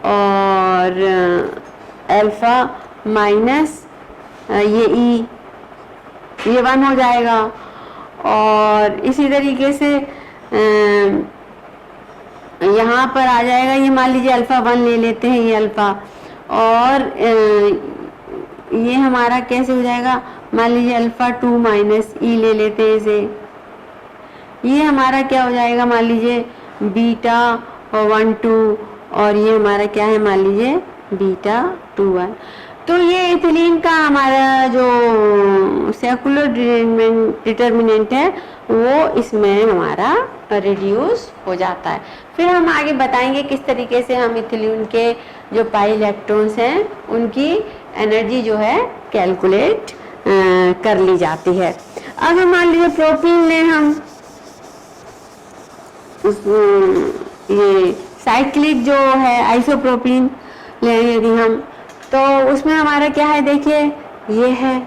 और अल्फा माइनस ये E, ये 1 हो जाएगा। और इसी तरीके से यहाँ पर आ जाएगा, ये मान लीजिए अल्फ़ा 1 ले लेते हैं, ये अल्फ़ा, और ये हमारा कैसे हो जाएगा, मान लीजिए अल्फ़ा 2 माइनस ई ले लेते हैं इसे, ये हमारा क्या हो जाएगा, मान लीजिए बीटा 1 2, और ये हमारा क्या है, मान लीजिए बीटा 2 1। तो ये इथिलीन का हमारा जो सेकुलर डिटर्मिनेंट है वो इसमें हमारा रिड्यूस हो जाता है। फिर हम आगे बताएंगे किस तरीके से हम इथिलीन के जो पाई इलेक्ट्रॉन्स हैं उनकी एनर्जी जो है कैलकुलेट कर ली जाती है। अब हम मान लीजिए प्रोपीन लें, हम ये साइक्लिक जो है आइसोप्रोपीन लें यदि हम, तो उसमें हमारा क्या है, देखिए ये है,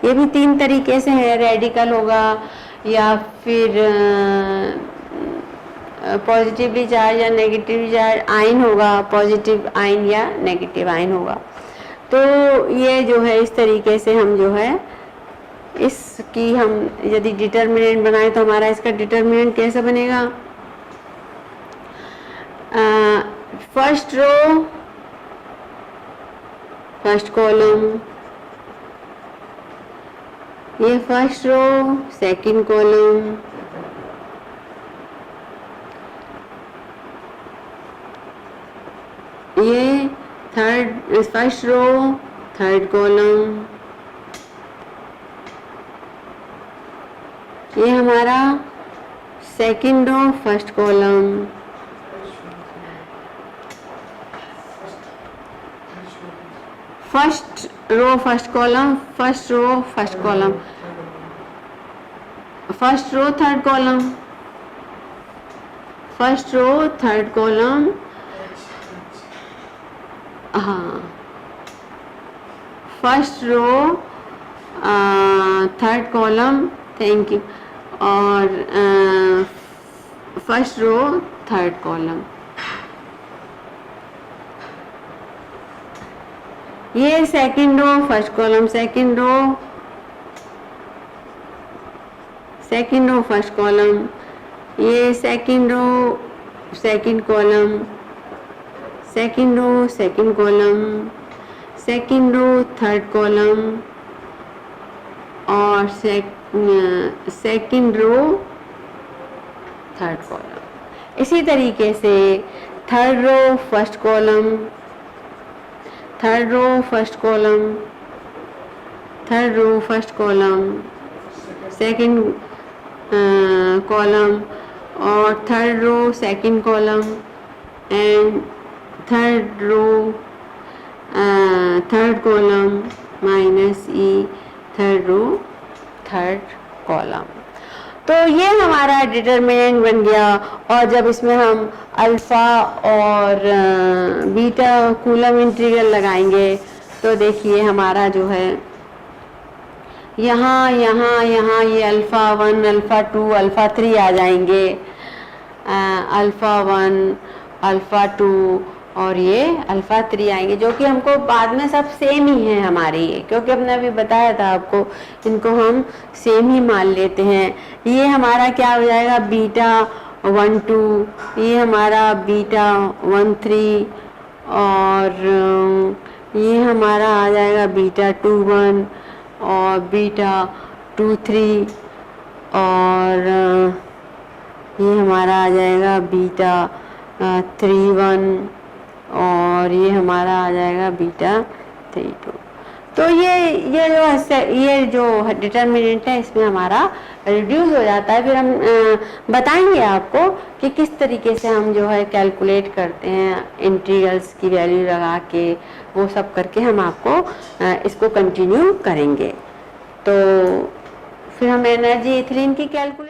ये भी 3 तरीके से है, रेडिकल होगा या फिर पॉजिटिवली चार्ज या नेगेटिवली चार्ज आयन होगा, पॉजिटिव आयन या नेगेटिव आयन होगा। तो ये जो है इस तरीके से हम जो है इसकी हम यदि डिटर्मिनेंट बनाए तो हमारा इसका डिटर्मिनेंट कैसे बनेगा, फर्स्ट रो फर्स्ट कॉलम, ये फर्स्ट रो सेकंड कॉलम, ये third first row third column, ये हमारा second row first column, first row first column, first row first column, first row third column, first row third column, हाँ first row third column, thank you, और first row third column, ये second row first column, second row first column, ये second row second column, second row second column, second row third column, और second row third column. इसी तरीके से third row first column, third row first column, third row first column, second column, और third row second column, and third row third column minus E third row third column. तो ये हमारा determinant बन गया। और जब इसमें हम अल्फ़ा और बीटा कूलम इंटीग्रल लगाएंगे तो देखिए हमारा जो है यहाँ यहाँ यहाँ ये अल्फ़ा 1 अल्फ़ा 2 अल्फ़ा 3 आ जाएंगे, अल्फ़ा 1 अल्फ़ा 2 और ये अल्फ़ा 3 आएंगे, जो कि हमको बाद में सब सेम ही है हमारे ये, क्योंकि हमने अभी बताया था आपको, इनको हम सेम ही मान लेते हैं। ये हमारा क्या हो जाएगा, बीटा 1 2, ये हमारा बीटा 1 3, और ये हमारा आ जाएगा बीटा 2 1 और बीटा 2 3, और ये हमारा आ जाएगा बीटा 3 1, और ये हमारा आ जाएगा बीटा 3 2। तो ये जो डिटर्मिनेंट है इसमें हमारा रिड्यूस हो जाता है। फिर हम बताएंगे आपको कि किस तरीके से हम जो है कैलकुलेट करते हैं, इंटीग्रल्स की वैल्यू लगा के, वो सब करके हम आपको इसको कंटिन्यू करेंगे। तो फिर हम एनर्जी इथिलीन की कैलकुलेट